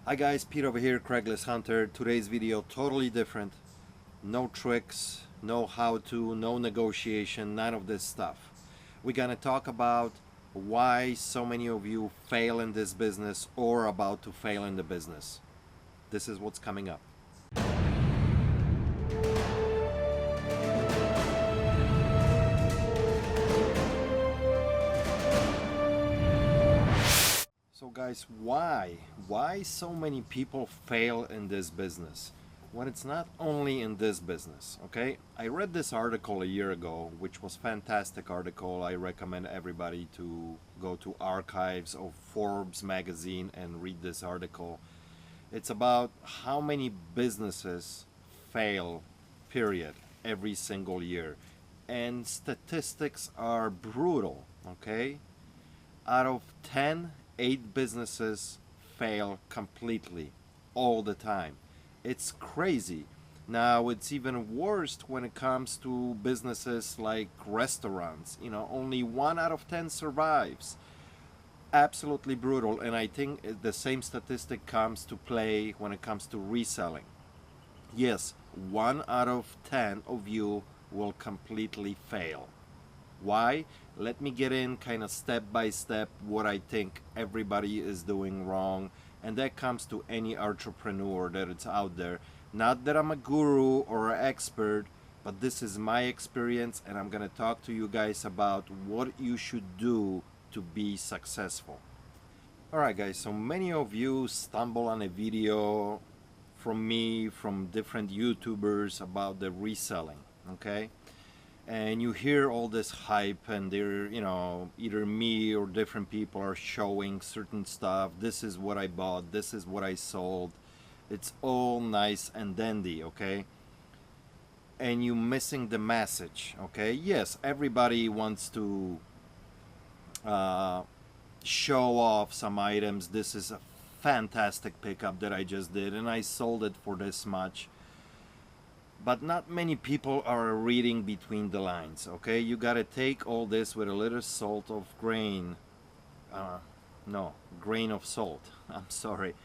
Hi guys, Pete over here, Craiglist Hunter. Today's video totally different. No tricks, no how-to, no negotiation, none of this stuff. We're gonna talk about why so many of you fail in this business or about to fail in the business. This is what's coming up. So guys, why so many people fail in this business when it's not only in this business? Okay, I read this article a year ago, which was fantastic article. I recommend everybody to go to archives of Forbes magazine and read this article. It's about how many businesses fail, period, every single year, and statistics are brutal. Okay, out of 10, 8 businesses fail completely all the time. It's crazy. Now it's even worse when it comes to businesses like restaurants. Only 1 out of 10 survives. Absolutely brutal. And I think the same statistic comes to play when it comes to reselling. Yes, 1 out of 10 of you will completely fail. Why? Let me get in kind of step by step what I think everybody is doing wrong, and that comes to any entrepreneur that is out there. Not that I'm a guru or an expert, but this is my experience, and I'm gonna talk to you guys about what you should do to be successful. Alright guys, so many of you stumble on a video from me, from different YouTubers about the reselling, okay? And you hear all this hype, and they're, either me or different people are showing certain stuff. This is what I bought, this is what I sold. It's all nice and dandy, okay? And you missing the message, okay? Yes, everybody wants to show off some items. This is a fantastic pickup that I just did, and I sold it for this much. But not many people are reading between the lines, okay? You gotta take all this with a little salt of grain. Grain of salt. I'm sorry.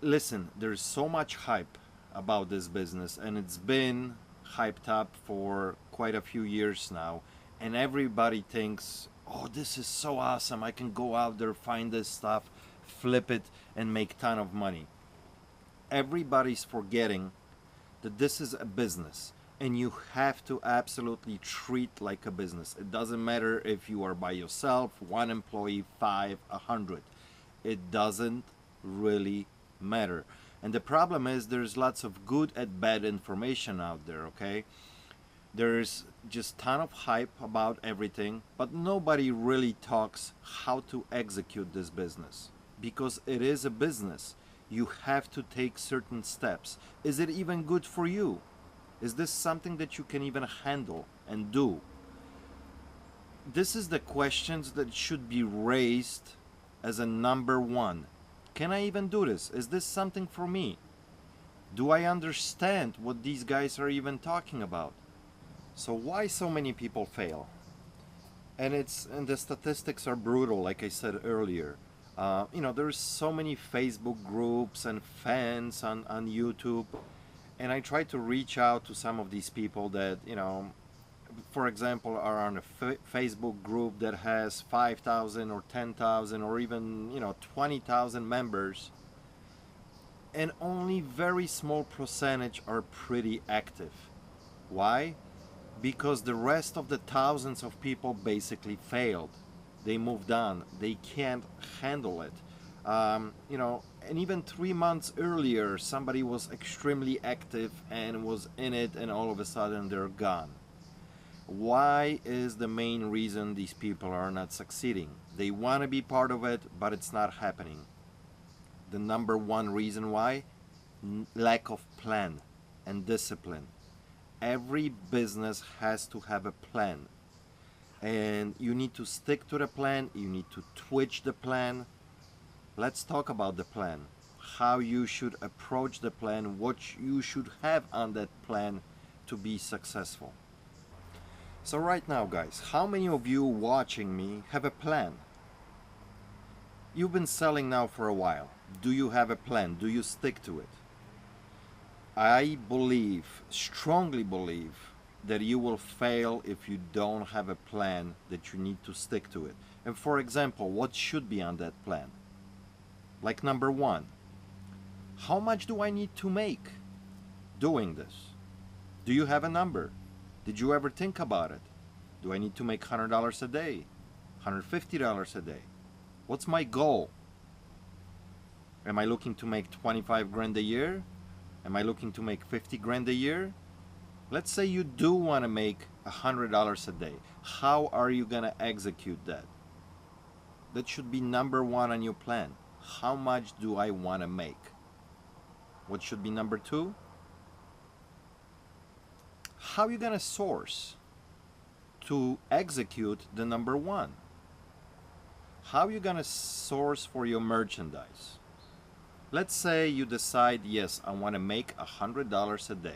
Listen, there's so much hype about this business, and it's been hyped up for quite a few years now. And everybody thinks, oh, this is so awesome. I can go out there, find this stuff, flip it, and make a ton of money. Everybody's forgetting that this is a business, and you have to absolutely treat like a business. It doesn't matter if you are by yourself, 1 employee, 5, 100. It doesn't really matter. And the problem is there's lots of good and bad information out there, okay? There's just ton of hype about everything, but nobody really talks how to execute this business, because it is a business. You have to take certain steps. Is it even good for you? Is this something that you can even handle and do? This is the questions that should be raised as a number 1. Can I even do this? Is this something for me? Do I understand what these guys are even talking about? So why so many people fail? And the statistics are brutal, like I said earlier. There's so many Facebook groups and fans on YouTube, and I try to reach out to some of these people that, for example, are on a Facebook group that has 5,000 or 10,000 or even, 20,000 members, and only very small percentage are pretty active. Why? Because the rest of the thousands of people basically failed. They moved on. They can't handle it. And even 3 months earlier, somebody was extremely active and was in it, and all of a sudden they're gone. Why is the main reason these people are not succeeding? They want to be part of it, but it's not happening. The number 1 reason why? Lack of plan and discipline. Every business has to have a plan. And you need to stick to the plan, you need to twitch the plan. Let's talk about the plan. How you should approach the plan, what you should have on that plan to be successful. So right now guys, how many of you watching me have a plan? You've been selling now for a while. do you have a plan? Do you stick to it? I believe, strongly believe, that you will fail if you don't have a plan that you need to stick to it. And for example, what should be on that plan? Like number one, how much do I need to make doing this? Do you have a number? Did you ever think about it? Do I need to make $100 a day? $150 a day? What's my goal? Am I looking to make 25 grand a year? Am I looking to make 50 grand a year? Let's say you do want to make $100 a day. How are you going to execute that? That should be number one on your plan. How much do I want to make? What should be number two? How are you going to source to execute the number one? How are you going to source for your merchandise? Let's say you decide, yes, I want to make $100 a day.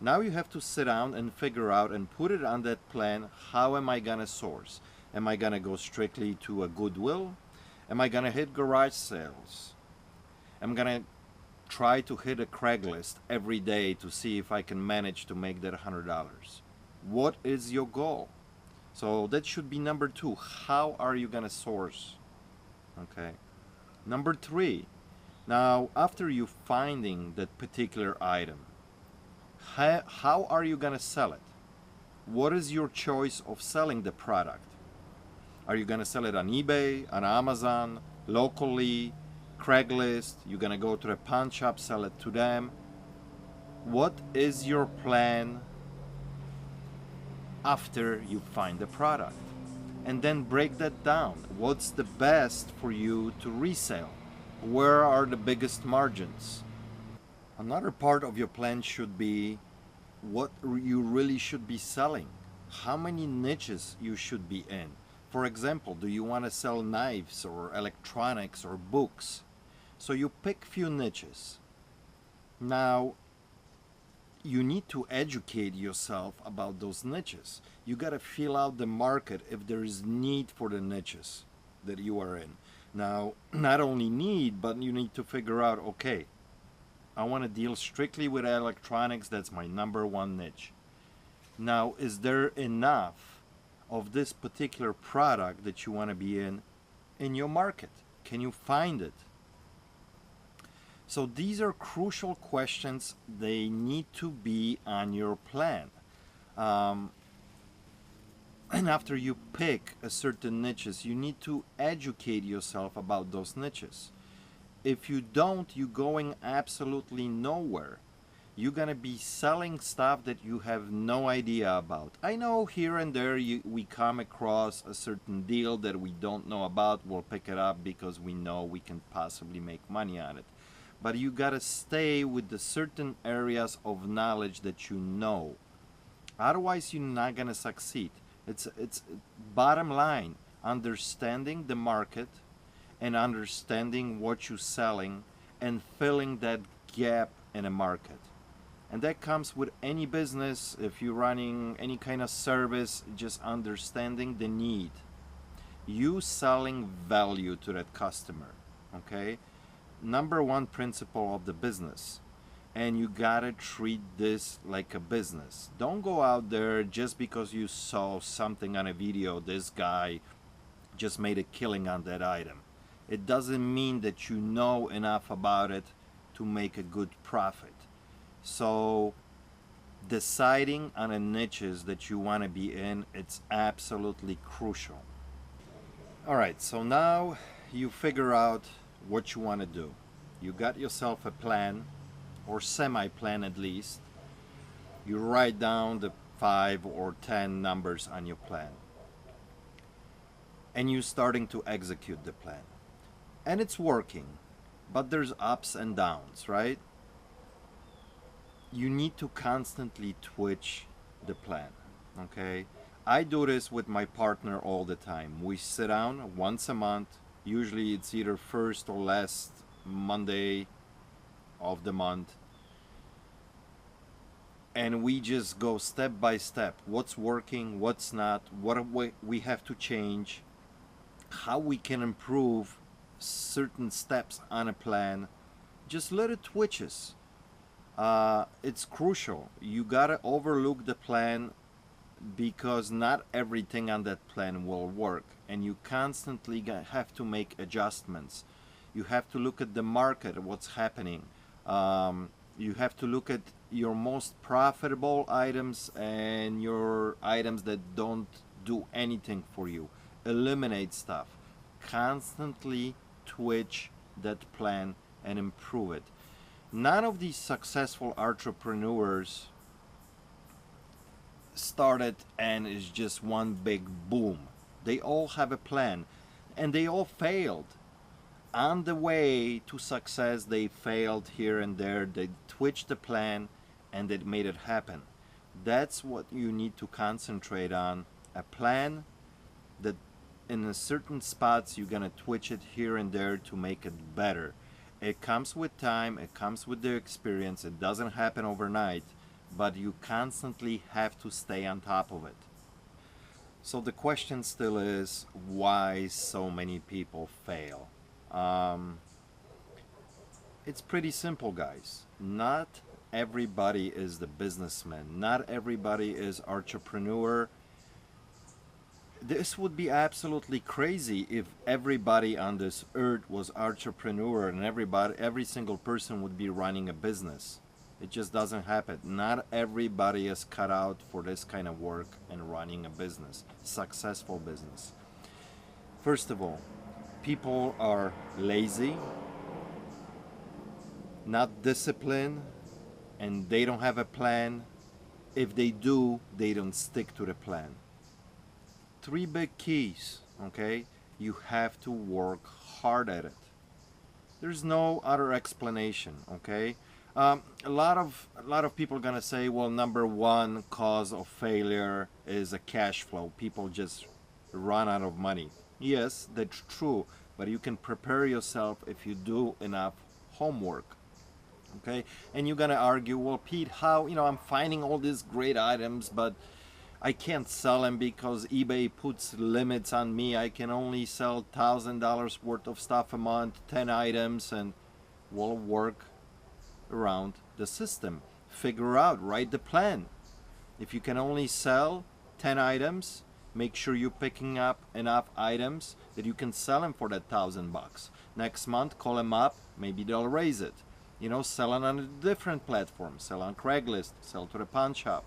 Now you have to sit down and figure out and put it on that plan. How am I going to source? Am I going to go strictly to a Goodwill? Am I going to hit garage sales? I'm going to try to hit a Craigslist every day to see if I can manage to make that $100. What is your goal? So that should be number two. How are you going to source? Okay. Number three. Now, after you finding that particular item, how are you going to sell it? What is your choice of selling the product? Are you going to sell it on eBay, on Amazon, locally, Craigslist? You're going to go to a pawn shop, sell it to them? What is your plan after you find the product? And then break that down. What's the best for you to resell? Where are the biggest margins? Another part of your plan should be what you really should be selling. How many niches you should be in. For example, do you want to sell knives or electronics or books? So you pick few niches. Now, you need to educate yourself about those niches. You got to feel out the market if there is need for the niches that you are in. Now, not only need, but you need to figure out, okay, I want to deal strictly with electronics. That's my number one niche. Now, is there enough of this particular product that you want to be in your market? Can you find it? So these are crucial questions. They need to be on your plan. And after you pick a certain niches, you need to educate yourself about those niches. If you don't, you're going absolutely nowhere. You're gonna be selling stuff that you have no idea about. I know here and there we come across a certain deal that we don't know about. We'll pick it up because we know we can possibly make money on it. But you gotta stay with the certain areas of knowledge that you know. Otherwise, you're not gonna succeed. It's bottom line, understanding the market and understanding what you're selling and filling that gap in a market. And that comes with any business. If you're running any kind of service, just understanding the need. You selling value to that customer, okay? Number one principle of the business. And you gotta treat this like a business. Don't go out there just because you saw something on a video, this guy just made a killing on that item. It doesn't mean that you know enough about it to make a good profit. So deciding on a niches that you want to be in, it's absolutely crucial. All right, so now you figure out what you want to do. You got yourself a plan, or semi-plan at least. You write down the 5 or 10 numbers on your plan. And you're starting to execute the plan. And it's working, but there's ups and downs, right? You need to constantly twitch the plan, okay? I do this with my partner all the time. We sit down once a month. Usually it's either first or last Monday of the month. And we just go step by step. What's working, what's not, what we have to change, how we can improve certain steps on a plan, just let it twitches. It's crucial. You gotta overlook the plan because not everything on that plan will work, and you constantly have to make adjustments. You have to look at the market, what's happening. You have to look at your most profitable items and your items that don't do anything for you. Eliminate stuff. Constantly twitch that plan and improve it. None of these successful entrepreneurs started and is just one big boom. They all have a plan and they all failed. On the way to success, they failed here and there. They twitched the plan and it made it happen. That's what you need to concentrate on. A plan that in a certain spots you're gonna twitch it here and there to make it better. It comes with time, it comes with the experience, it doesn't happen overnight, but you constantly have to stay on top of it. So the question still is, why so many people fail? It's pretty simple, guys. Not everybody is the businessman. Not everybody is entrepreneur. This would be absolutely crazy if everybody on this earth was entrepreneur and every single person would be running a business. It just doesn't happen. Not everybody is cut out for this kind of work and running a business, successful business. First of all, people are lazy, not disciplined, and they don't have a plan. If they do, they don't stick to the plan. Three big keys, okay? You have to work hard at it. There's no other explanation, okay? A lot of people are gonna say, well, number one cause of failure is a cash flow. People just run out of money. Yes, that's true, but you can prepare yourself if you do enough homework. Okay, and you're gonna argue, well, Pete, how, I'm finding all these great items, but I can't sell them because eBay puts limits on me. I can only sell $1,000 worth of stuff a month, 10 items, and we'll work around the system. Figure out, write the plan. If you can only sell 10 items, make sure you're picking up enough items that you can sell them for that $1,000. Next month, call them up, maybe they'll raise it. Sell it on a different platform, sell on Craigslist, sell to the pawn shop.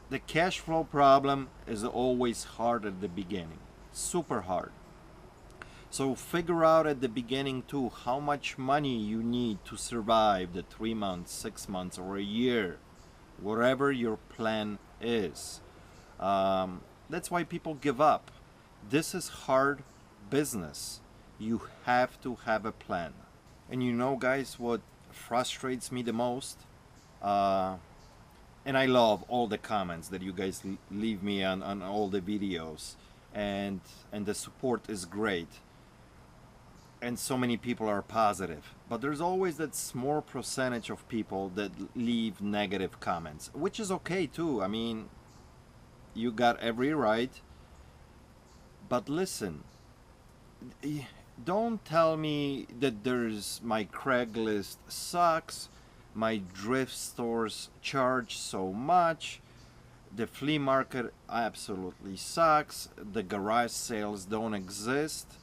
The cash flow problem is always hard at the beginning, super hard. So figure out at the beginning too how much money you need to survive the 3 months, 6 months, or a year, whatever your plan is. That's why people give up. This is hard business. You have to have a plan. And guys, what frustrates me the most? And I love all the comments that you guys leave me on all the videos. And the support is great. And so many people are positive. But there's always that small percentage of people that leave negative comments, which is okay too. I mean, you got every right. But listen, don't tell me that my Craigslist sucks, my thrift stores charge so much, the flea market absolutely sucks, the garage sales don't exist.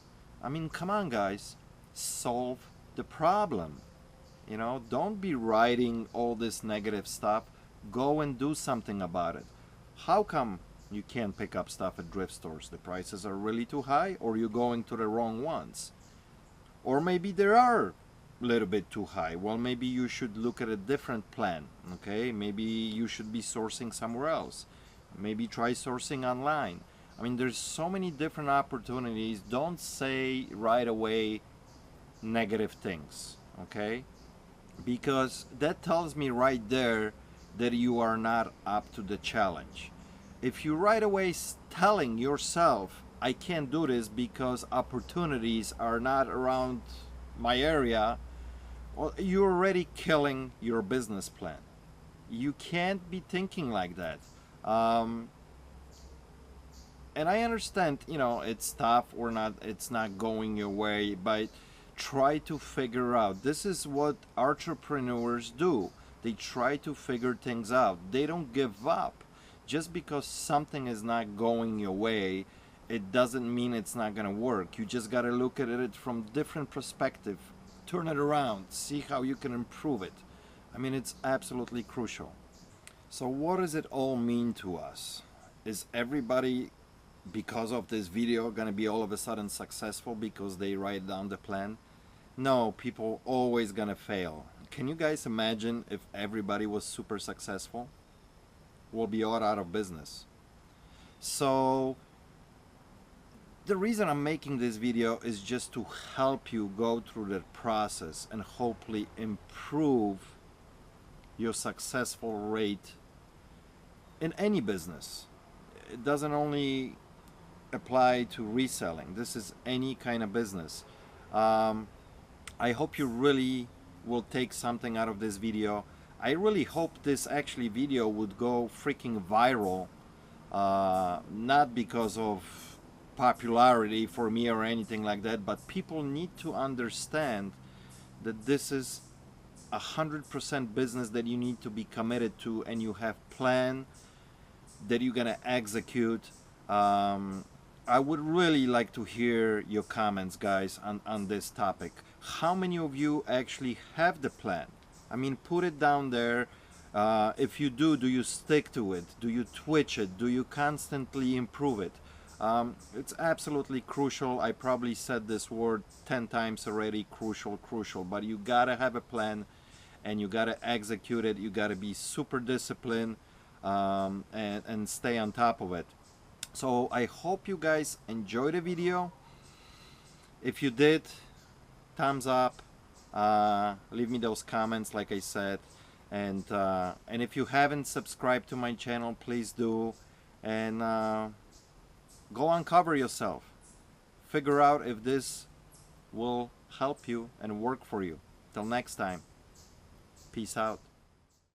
I mean, come on, guys, solve the problem. Don't be writing all this negative stuff. Go and do something about it. How come you can't pick up stuff at thrift stores? The prices are really too high, or you're going to the wrong ones? Or maybe they are a little bit too high. Well, maybe you should look at a different plan, okay? Maybe you should be sourcing somewhere else. Maybe try sourcing online. I mean, there's so many different opportunities. Don't say right away negative things, okay? Because that tells me right there that you are not up to the challenge. If you right away telling yourself, I can't do this because opportunities are not around my area, well, you're already killing your business plan. You can't be thinking like that. And I understand, you know, it's tough or not, it's not going your way, but try to figure out. This is what entrepreneurs do. They try to figure things out. They don't give up. Just because something is not going your way, it doesn't mean it's not going to work. You just got to look at it from different perspective. Turn it around, see how you can improve it. I mean, it's absolutely crucial. So what does it all mean to us? Is everybody, because of this video, gonna be all of a sudden successful because they write down the plan? No, people always gonna fail. Can you guys imagine if everybody was super successful? We'll be all out of business. So the reason I'm making this video is just to help you go through that process and hopefully improve your successful rate in any business. It doesn't only apply to reselling. This is any kind of business. I hope you really will take something out of this video. I really hope this actually video would go freaking viral, not because of popularity for me or anything like that, but people need to understand that this is 100% business that you need to be committed to, and you have plan that you're gonna execute. I would really like to hear your comments, guys, on this topic. How many of you actually have the plan? I mean, put it down there. If you do you stick to it? Do you twitch it? Do you constantly improve it? It's absolutely crucial. I probably said this word 10 times already, crucial, crucial. But you gotta have a plan and you gotta execute it. You gotta be super disciplined and stay on top of it. So I hope you guys enjoyed the video. If you did, thumbs up. Leave me those comments, like I said. And if you haven't subscribed to my channel, please do. And go uncover yourself. Figure out if this will help you and work for you. Till next time, peace out.